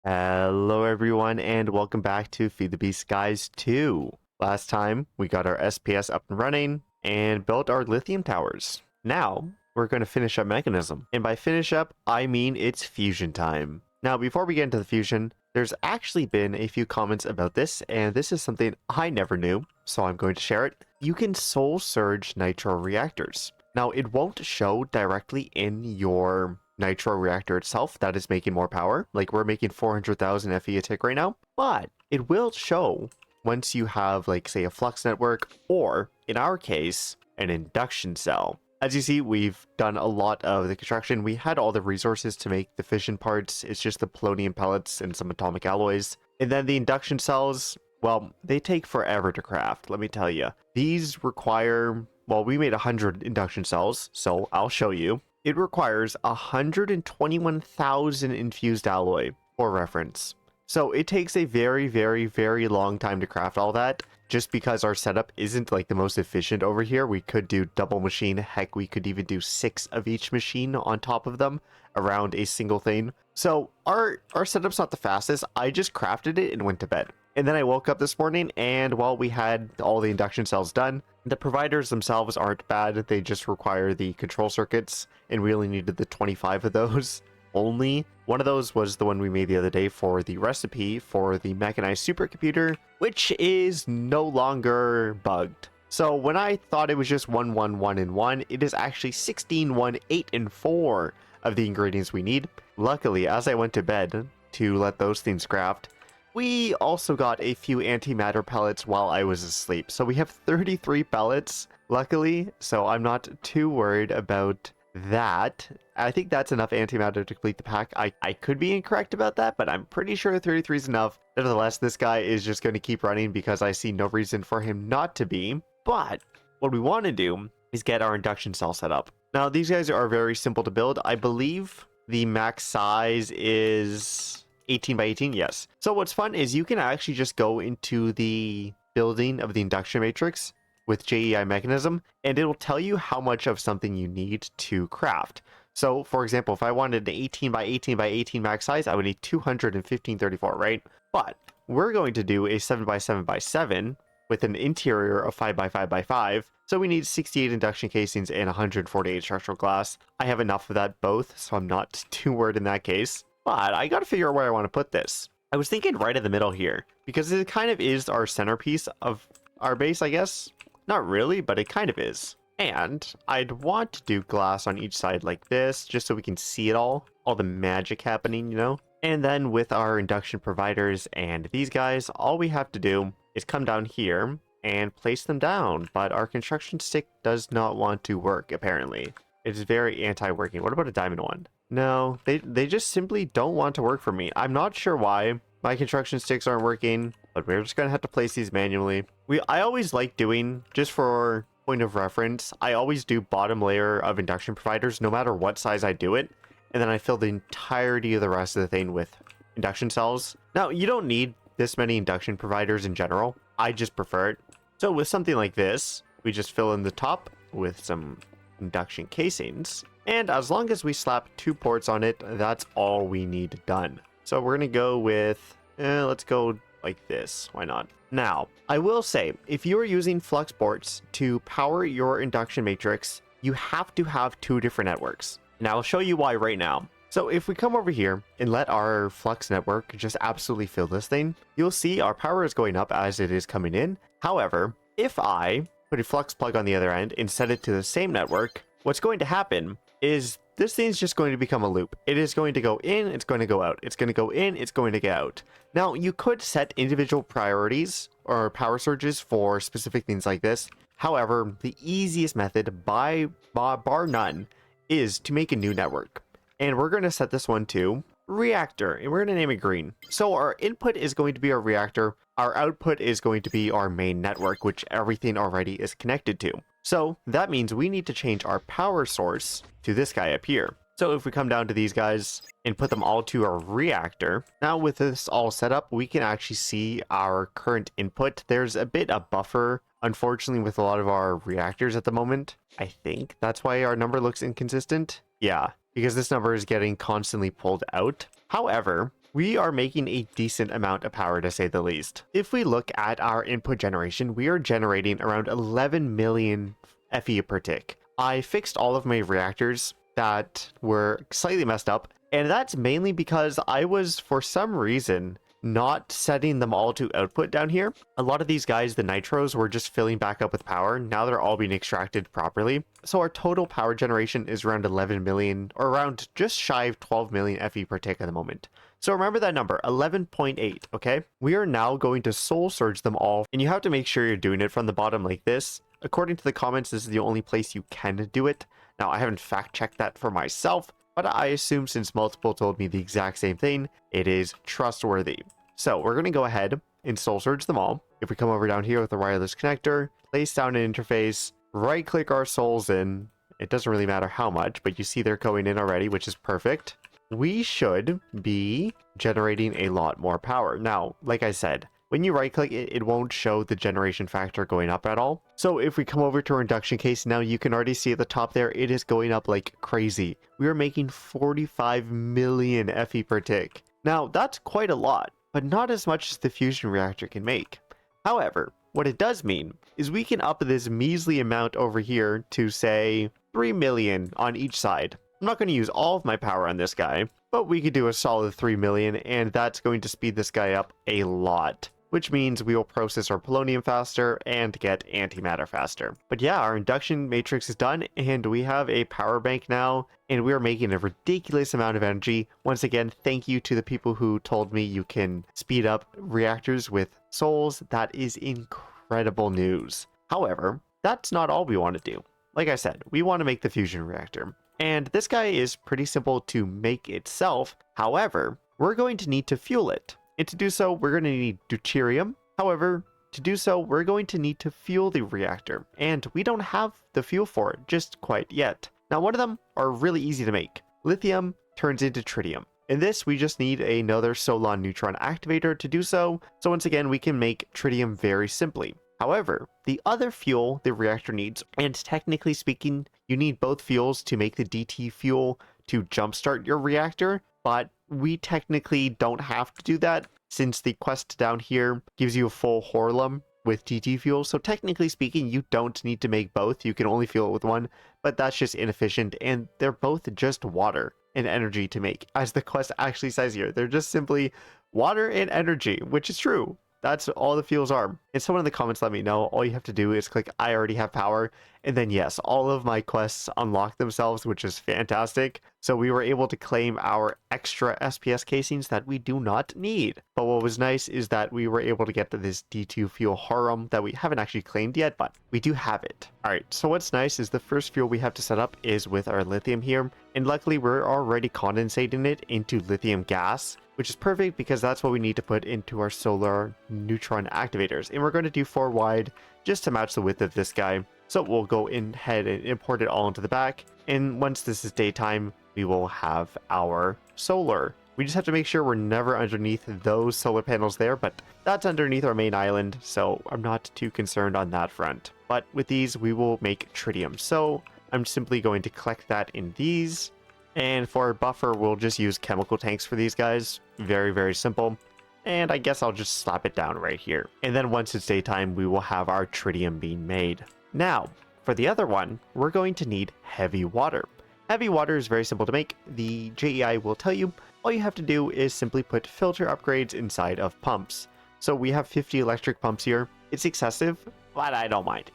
Hello everyone and welcome back to FTB Skies 2. Last time we got our SPS up and running and built our lithium towers. Now we're going to finish up Mekanism, and by finish up I mean it's fusion time. Now before we get into the fusion, there's actually been a few comments about this, and this is something I never knew, so I'm going to share it. You can soul surge nitro reactors. Now it won't show directly in your nitro reactor itself that is making more power. Like, we're making 400,000 FE a tick right now, but it will show once you have, like, say, a flux network, or in our case, an induction cell. As you see, we've done a lot of the construction. We had all the resources to make the fission parts. It's just the polonium pellets and some atomic alloys. And then the induction cells, well, they take forever to craft, let me tell you. These require, well, we made 100 induction cells, so I'll show you. It requires 121,000 infused alloy for reference. So it takes a very, very, very long time to craft all that, just because our setup isn't like the most efficient over here. We could do double machine. Heck, we could even do 6 of each machine on top of them around a single thing. So our setup's not the fastest. I just crafted it and went to bed. And then I woke up this morning, and while we had all the induction cells done, the providers themselves aren't bad. They just require the control circuits, and we only needed the 25 of those only. One of those was the one we made the other day for the recipe for the mechanized supercomputer, which is no longer bugged. So when I thought it was just 1, 1, 1, and 1, it is actually 16, 1, 8, and 4 of the ingredients we need. Luckily, as I went to bed to let those things craft, we also got a few antimatter pellets while I was asleep. So we have 33 pellets, luckily, so I'm not too worried about that. I think that's enough antimatter to complete the pack. I could be incorrect about that, but I'm pretty sure 33 is enough. Nevertheless, this guy is just going to keep running because I see no reason for him not to be. But what we want to do is get our induction cell set up. Now, these guys are very simple to build. I believe the max size is 18 by 18, yes. So what's fun is you can actually just go into the building of the induction matrix with JEI mechanism, and it'll tell you how much of something you need to craft. So for example, if I wanted an 18 by 18 by 18 max size, I would need 215.34, right? But we're going to do a 7 by 7 by 7 with an interior of 5 by 5 by 5. So we need 68 induction casings and 148 structural glass. I have enough of that both, so I'm not too worried in that case. But I gotta figure out where I want to put this. I was thinking right in the middle here, because it kind of is our centerpiece of our base, I guess. Not really, but it kind of is. And I'd want to do glass on each side like this, just so we can see it all the magic happening, you know? And then with our induction providers and these guys, all we have to do is come down here and place them down. But our construction stick does not want to work, apparently. It's very anti-working. What about a diamond one? No, they just simply don't want to work for me. I'm not sure why my construction sticks aren't working, but we're just gonna have to place these manually. I always like doing, just for point of reference, I always do bottom layer of induction providers no matter what size I do it, and then I fill the entirety of the rest of the thing with induction cells. Now, you don't need this many induction providers in general. I just prefer it. So with something like this, we just fill in the top with some induction casings, and as long as we slap 2 ports on it, that's all we need done. So we're gonna go with, let's go like this, why not? Now, I will say, if you are using flux ports to power your induction matrix, you have to have 2 different networks. And I'll show you why right now. So if we come over here and let our flux network just absolutely fill this thing, you'll see our power is going up as it is coming in. However, if I put a flux plug on the other end and set it to the same network, what's going to happen is this thing's just going to become a loop. It is going to go in, it's going to go out. It's going to go in, it's going to get out. Now, you could set individual priorities or power surges for specific things like this. However, the easiest method by bar none is to make a new network. And we're going to set this one to reactor, and we're going to name it green. So our input is going to be our reactor. Our output is going to be our main network, which everything already is connected to. So that means we need to change our power source to this guy up here. So if we come down to these guys and put them all to our reactor, now with this all set up, we can actually see our current input. There's a bit of buffer, unfortunately, with a lot of our reactors at the moment. I think that's why our number looks inconsistent. Yeah, because this number is getting constantly pulled out. However, we are making a decent amount of power, to say the least. If we look at our input generation, we are generating around 11 million FE per tick. I fixed all of my reactors that were slightly messed up, and that's mainly because I was, for some reason, not setting them all to output down here. A lot of these guys, the nitros, were just filling back up with power. Now they're all being extracted properly. So our total power generation is around 11 million, or around just shy of 12 million FE per tick at the moment. So remember that number, 11.8, okay? We are now going to soul surge them all, and you have to make sure you're doing it from the bottom like this. According to the comments, this is the only place you can do it. Now, I haven't fact-checked that for myself, but I assume since multiple told me the exact same thing, it is trustworthy. So we're going to go ahead and soul surge them all. If we come over down here with the wireless connector, place down an interface, right click our souls in. It doesn't really matter how much, but you see they're going in already, which is perfect. We should be generating a lot more power. Now, like I said, when you right click it, it won't show the generation factor going up at all. So if we come over to our induction case, now you can already see at the top there, it is going up like crazy. We are making 45 million FE per tick. Now that's quite a lot, but not as much as the fusion reactor can make. However, what it does mean is we can up this measly amount over here to say 3 million on each side. I'm not going to use all of my power on this guy, but we could do a solid 3 million, and that's going to speed this guy up a lot, which means we will process our polonium faster and get antimatter faster. But yeah, our induction matrix is done, and we have a power bank now, and we are making a ridiculous amount of energy. Once again, thank you to the people who told me you can speed up reactors with souls. That is incredible news. However, that's not all we want to do. Like I said, we want to make the fusion reactor. And this guy is pretty simple to make itself. However, we're going to need to fuel it. And to do so, we're going to need deuterium. However, to do so, we're going to need to fuel the reactor. And we don't have the fuel for it just quite yet. Now, one of them are really easy to make. Lithium turns into tritium. In this, we just need another Solon neutron activator to do so. So once again, we can make tritium very simply. However, the other fuel the reactor needs, and technically speaking, you need both fuels to make the DT fuel to jumpstart your reactor, but we technically don't have to do that since the quest down here gives you a full Horlum with DT fuel. So technically speaking, you don't need to make both. You can only fuel it with one, but that's just inefficient, and they're both just water and energy to make. As the quest actually says here, they're just simply water and energy, which is true. That's all the fuels are. And someone in the comments let me know, all you have to do is click I already have power. And then yes, all of my quests unlock themselves, which is fantastic. So we were able to claim our extra SPS casings that we do not need. But what was nice is that we were able to get to this D2 fuel Harum that we haven't actually claimed yet, but we do have it. All right, so what's nice is the first fuel we have to set up is with our lithium here. And luckily we're already condensating it into lithium gas, which is perfect because that's what we need to put into our solar neutron activators. And we're going to do 4 wide just to match the width of this guy. So we'll go ahead and import it all into the back. And once this is daytime, we will have our solar. We just have to make sure we're never underneath those solar panels there, but that's underneath our main island, so I'm not too concerned on that front. But with these, we will make tritium. So I'm simply going to collect that in these. And for our buffer, we'll just use chemical tanks for these guys. Very, very simple. And I guess I'll just slap it down right here. And then once it's daytime, we will have our tritium being made. Now, for the other one, we're going to need heavy water. Heavy water is very simple to make. The JEI will tell you all you have to do is simply put filter upgrades inside of pumps. So we have 50 electric pumps here. It's excessive, but I don't mind.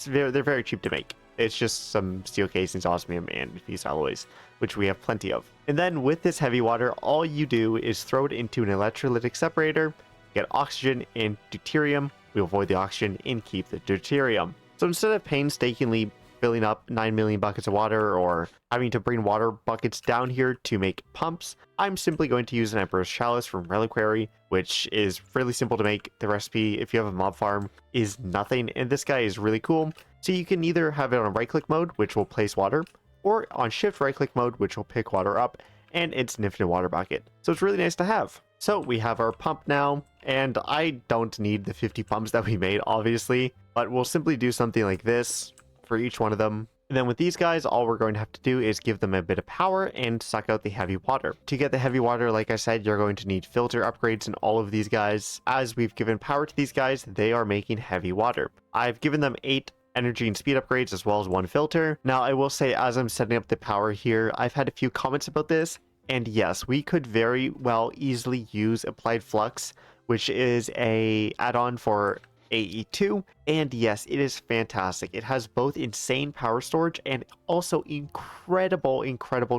They're very cheap to make. It's just some steel casings, osmium, and fused alloys, which we have plenty of. And then with this heavy water, all you do is throw it into an electrolytic separator, get oxygen and deuterium. We avoid the oxygen and keep the deuterium. So instead of painstakingly filling up 9 million buckets of water or having to bring water buckets down here to make pumps, I'm simply going to use an Emperor's Chalice from Reliquary, which is really simple to make. The recipe, if you have a mob farm, is nothing, and this guy is really cool. So you can either have it on right-click mode, which will place water, or on shift right-click mode, which will pick water up, and it's an infinite water bucket. So it's really nice to have. So we have our pump now, and I don't need the 50 pumps that we made, obviously, but we'll simply do something like this for each one of them. And then with these guys, all we're going to have to do is give them a bit of power and suck out the heavy water. To get the heavy water, like I said, you're going to need filter upgrades in all of these guys. As we've given power to these guys, they are making heavy water. I've given them 8 energy and speed upgrades as well as 1 filter. Now I will say, as I'm setting up the power here, I've had a few comments about this, and yes, we could very well easily use applied flux, which is a add-on for AE2, and yes, it is fantastic. It has both insane power storage and also incredible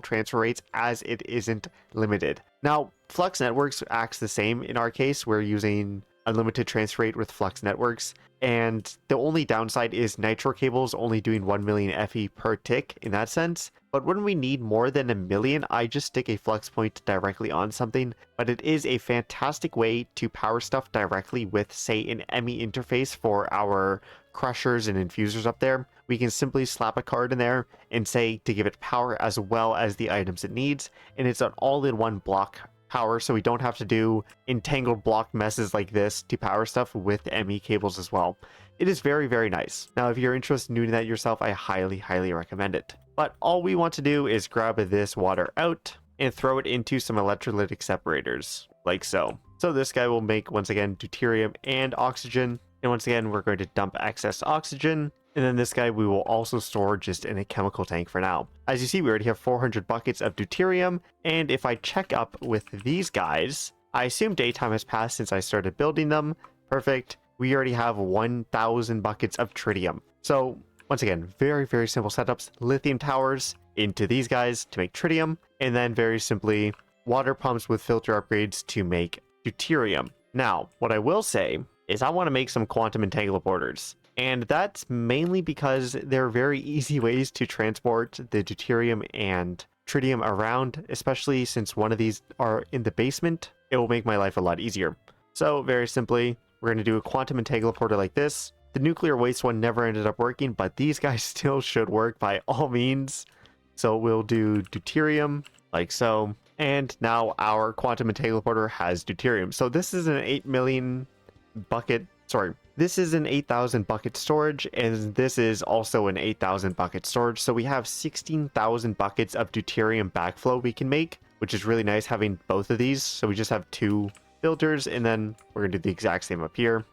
transfer rates, as it isn't limited. Now Flux Networks acts the same in our case. We're using unlimited transfer rate with Flux Networks, and the only downside is nitro cables only doing 1 million FE per tick in that sense. But when we need more than 1 million, I just stick a flux point directly on something. But it is a fantastic way to power stuff directly with, say, an ME interface for our crushers and infusers up there. We can simply slap a card in there and say to give it power as well as the items it needs, and it's an all-in-one block power, so we don't have to do entangled block messes like this to power stuff with ME cables as well. It is very nice. Now if you're interested in doing that yourself, I highly recommend it. But all we want to do is grab this water out and throw it into some electrolytic separators, like so. So this guy will make, once again, deuterium and oxygen, and once again we're going to dump excess oxygen. And then this guy we will also store just in a chemical tank for now. As you see, we already have 400 buckets of deuterium, and if I check up with these guys, I assume daytime has passed since I started building them. Perfect. We already have 1,000 buckets of tritium. So once again, very simple setups. Lithium towers into these guys to make tritium, and then very simply water pumps with filter upgrades to make deuterium. Now, what I will say is I want to make some quantum entangleporters. And that's mainly because they're very easy ways to transport the deuterium and tritium around, especially since one of these are in the basement. It will make my life a lot easier. So very simply, we're going to do a quantum entangleporter like this. The nuclear waste one never ended up working, but these guys still should work by all means. So we'll do deuterium like so. And now our quantum entangleporter has deuterium. So this is an 8 million bucket, this is an 8,000 bucket storage, and this is also an 8,000 bucket storage. So we have 16,000 buckets of deuterium backflow we can make, which is really nice having both of these. So we just have 2 filters, and then we're going to do the exact same up here.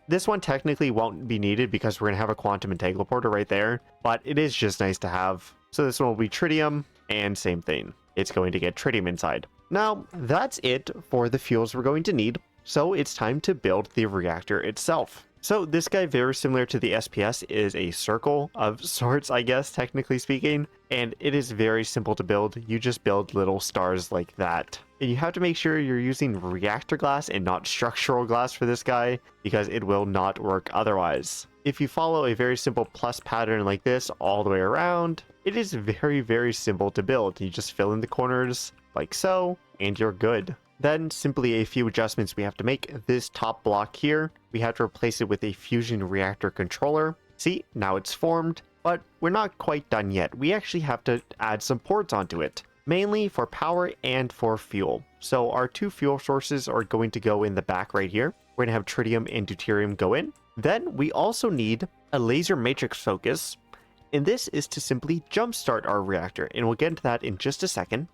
This one technically won't be needed because we're going to have a quantum entangleporter right there, but it is just nice to have. So this one will be tritium, and same thing. It's going to get tritium inside. Now, that's it for the fuels we're going to need. So it's time to build the reactor itself. So this guy, very similar to the SPS, is a circle of sorts, I guess, technically speaking. And it is very simple to build. You just build little stars like that. And you have to make sure you're using reactor glass and not structural glass for this guy, because it will not work otherwise. If you follow a very simple plus pattern like this all the way around, it is very simple to build. You just fill in the corners like so, and you're good. Then simply a few adjustments we have to make. This top block here, we have to replace it with a fusion reactor controller. See, now it's formed, but we're not quite done yet. We actually have to add some ports onto it, mainly for power and for fuel. So our 2 fuel sources are going to go in the back right here. We're going to have tritium and deuterium go in. Then we also need a laser matrix focus, and this is to simply jumpstart our reactor, and we'll get into that in just a second.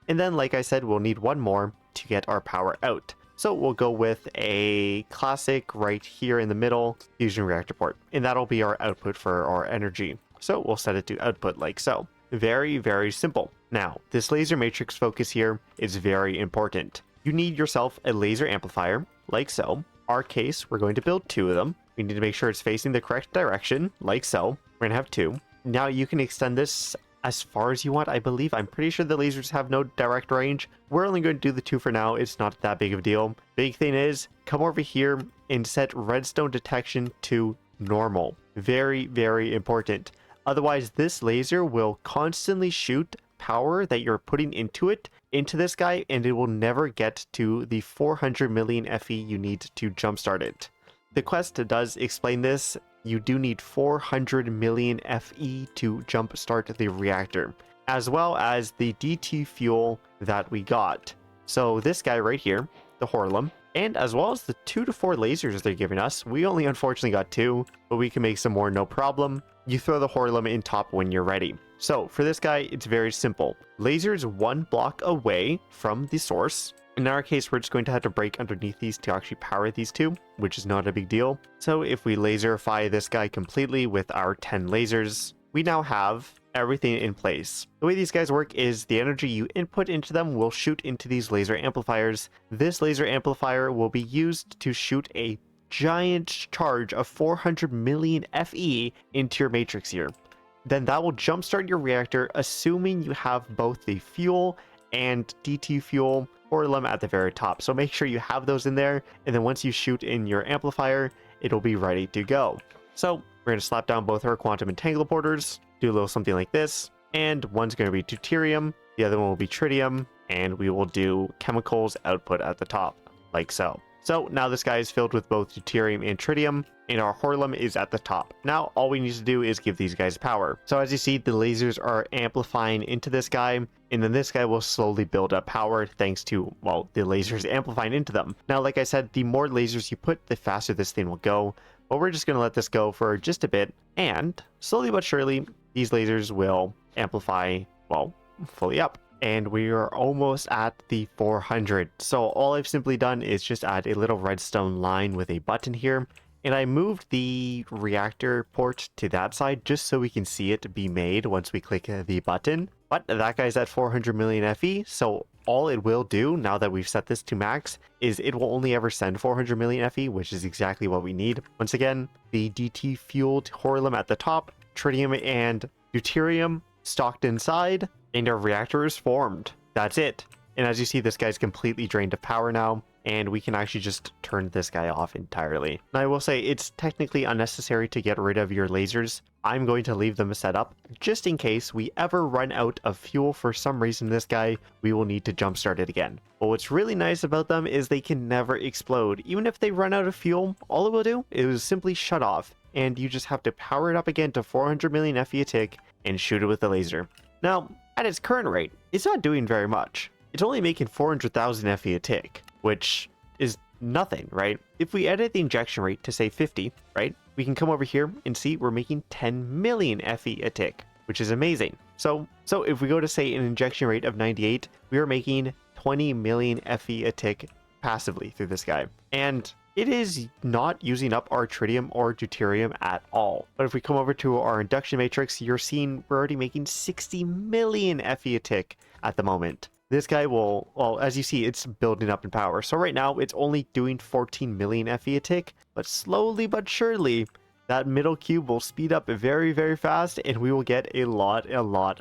And then, like I said, we'll need one more to get our power out. So we'll go with a classic right here in the middle fusion reactor port, and that'll be our output for our energy. So we'll set it to output like so. Very simple. Now, this laser matrix focus here is very important. You need yourself a laser amplifier like so. Our case, we're going to build 2 of them. We need to make sure it's facing the correct direction like so. We're gonna have 2. Now you can extend this as far as you want, I believe. I'm pretty sure the lasers have no direct range. We're only going to do the 2 for now. It's not that big of a deal. Big thing is, come over here and set redstone detection to normal. Very important. Otherwise, this laser will constantly shoot power that you're putting into this guy, and it will never get to the 400 million FE you need to jumpstart it. The quest does explain this. You do need 400 million FE to jumpstart the reactor, as well as the DT fuel that we got. So this guy right here the Horlum, and as well as the 2 to 4 lasers they're giving us. We only unfortunately got 2, but we can make some more no problem. You throw the Horlum in top when you're ready. So for this guy, it's very simple. Lasers 1 block away from the source. In our case, we're just going to have to break underneath these to actually power these 2, which is not a big deal. So if we laserify this guy completely with our 10 lasers, we now have everything in place. The way these guys work is the energy you input into them will shoot into these laser amplifiers. This laser amplifier will be used to shoot a giant charge of 400 million FE into your matrix here. Then that will jumpstart your reactor, assuming you have both the fuel and DT fuel Horlum at the very top. So make sure you have those in there, and then once you shoot in your amplifier, it'll be ready to go. So we're going to slap down both our quantum entangleporters, do a little something like this, and one's going to be deuterium, the other one will be tritium, and we will do chemicals output at the top, like so. So now this guy is filled with both deuterium and tritium, and our Horlum is at the top. Now all we need to do is give these guys power. So as you see, the lasers are amplifying into this guy, and then this guy will slowly build up power thanks to, well, the lasers amplifying into them. Now, like I said, the more lasers you put, the faster this thing will go, but we're just going to let this go for just a bit, and slowly but surely, these lasers will amplify, well, fully up. And we are almost at the 400. So all I've simply done is just add a little redstone line with a button here. And I moved the reactor port to that side just so we can see it be made once we click the button. But that guy's at 400 million FE. So all it will do now that we've set this to max is it will only ever send 400 million FE, which is exactly what we need. Once again, the DT fueled Horlum at the top, tritium and deuterium stocked inside, and our reactor is formed. That's it. And as you see, this guy's completely drained of power now, and we can actually just turn this guy off entirely. Now, I will say it's technically unnecessary to get rid of your lasers. I'm going to leave them set up just in case we ever run out of fuel for some reason. This guy, we will need to jumpstart it again. But what's really nice about them is they can never explode. Even if they run out of fuel, all it will do is simply shut off, and you just have to power it up again to 400 million FE a tick and shoot it with a laser. Now, at its current rate, it's not doing very much. It's only making 400,000 FE a tick, which is nothing, right? If we edit the injection rate to say 50, right, we can come over here and see we're making 10 million FE a tick, which is amazing. So if we go to say an injection rate of 98, we are making 20 million FE a tick passively through this guy. And it is not using up our tritium or deuterium at all. But if we come over to our induction matrix, you're seeing we're already making 60 million FE a tick at the moment. This guy will, well, as you see, it's building up in power. So right now, it's only doing 14 million FE a tick, but slowly but surely, that middle cube will speed up very, very fast, and we will get a lot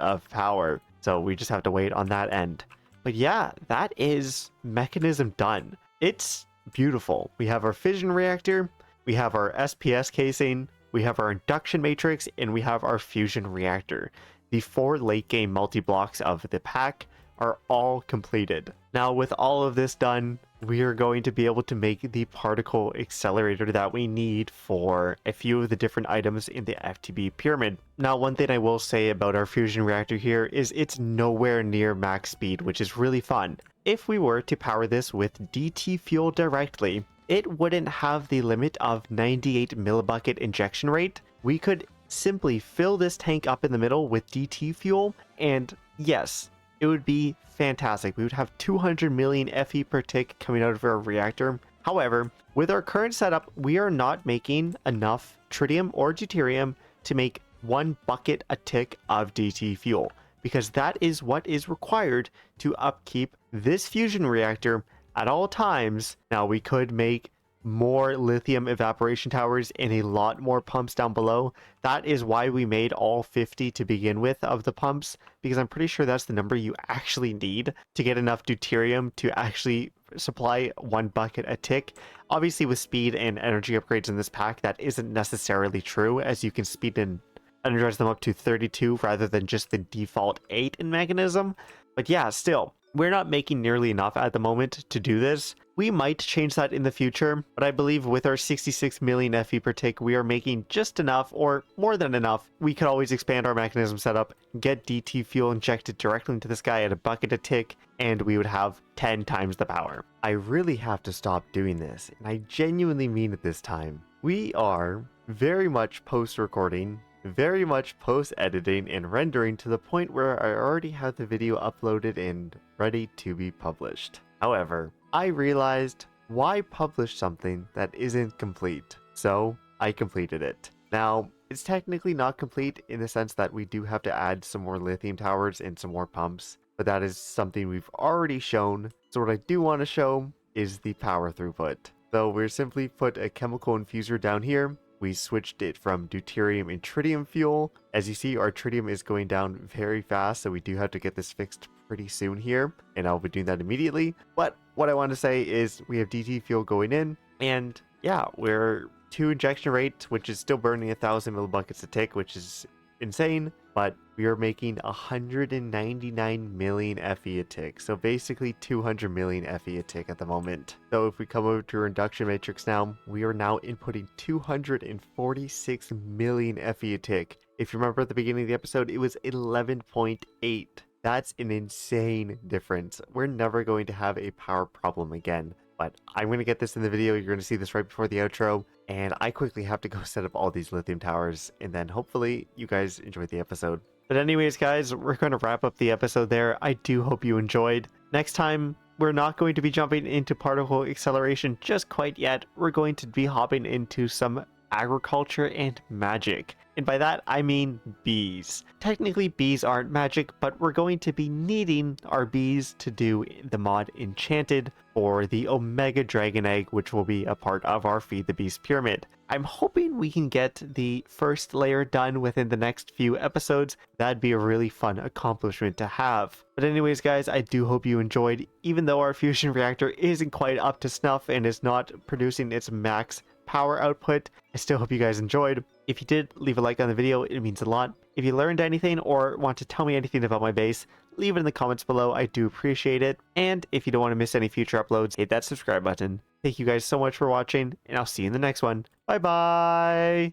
of power. So we just have to wait on that end. But yeah, that is Mekanism done. It's beautiful. We have our fission reactor, we have our SPS casing, we have our induction matrix, and we have our fusion reactor. The 4 late game multi-blocks of the pack are all completed. Now, with all of this done, we are going to be able to make the particle accelerator that we need for a few of the different items in the FTB pyramid. Now, one thing I will say about our fusion reactor here is it's nowhere near max speed, which is really fun. If we were to power this with DT fuel directly, it wouldn't have the limit of 98 millibucket injection rate. We could simply fill this tank up in the middle with DT fuel, and yes, it would be fantastic. We would have 200 million FE per tick coming out of our reactor. However, with our current setup, we are not making enough tritium or deuterium to make 1 bucket a tick of DT fuel, because that is what is required to upkeep this fusion reactor at all times. Now, we could make more lithium evaporation towers and a lot more pumps down below. That is why we made all 50 to begin with of the pumps, because I'm pretty sure that's the number you actually need to get enough deuterium to actually supply 1 bucket a tick. Obviously, with speed and energy upgrades in this pack, that isn't necessarily true, as you can speed and energize them up to 32 rather than just the default 8 in Mekanism. But yeah, still, we're not making nearly enough at the moment to do this. We might change that in the future, but I believe with our 66 million FE per tick, we are making just enough, or more than enough. We could always expand our mechanism setup, get DT fuel injected directly into this guy at a bucket a tick, and we would have 10 times the power. I really have to stop doing this, and I genuinely mean it this time. We are very much post-recording, very much post-editing and rendering to the point where I already have the video uploaded and ready to be published. However, I realized, why publish something that isn't complete? So I completed it. Now, it's technically not complete in the sense that we do have to add some more lithium towers and some more pumps, but that is something we've already shown. So what I do want to show is the power throughput. So we're simply put a chemical infuser down here. We switched it from deuterium and tritium fuel. As you see, our tritium is going down very fast, so we do have to get this fixed pretty soon here, and I'll be doing that immediately. But what I want to say is we have DT fuel going in, and yeah, we're 2 injection rate, which is still burning 1,000 millibuckets a tick, which is insane, but we are making 199 million FE a tick, so basically 200 million FE a tick at the moment. So if we come over to our induction matrix now, we are now inputting 246 million FE a tick. If you remember at the beginning of the episode, it was 11.8. That's an insane difference. We're never going to have a power problem again. But I'm going to get this in the video. You're going to see this right before the outro. And I quickly have to go set up all these lithium towers. And then hopefully you guys enjoyed the episode. But anyways, guys, we're going to wrap up the episode there. I do hope you enjoyed. Next time, we're not going to be jumping into particle acceleration just quite yet. We're going to be hopping into some agriculture and magic. And by that, I mean bees. Technically, bees aren't magic, but we're going to be needing our bees to do the mod Enchanted for the Omega Dragon Egg, which will be a part of our Feed the Beast pyramid. I'm hoping we can get the first layer done within the next few episodes. That'd be a really fun accomplishment to have. But anyways, guys, I do hope you enjoyed. Even though our fusion reactor isn't quite up to snuff and is not producing its max power output, I still hope you guys enjoyed. If you did, leave a like on the video, it means a lot. If you learned anything or want to tell me anything about my base, leave it in the comments below, I do appreciate it. And if you don't want to miss any future uploads, hit that subscribe button. Thank you guys so much for watching, and I'll see you in the next one. Bye bye!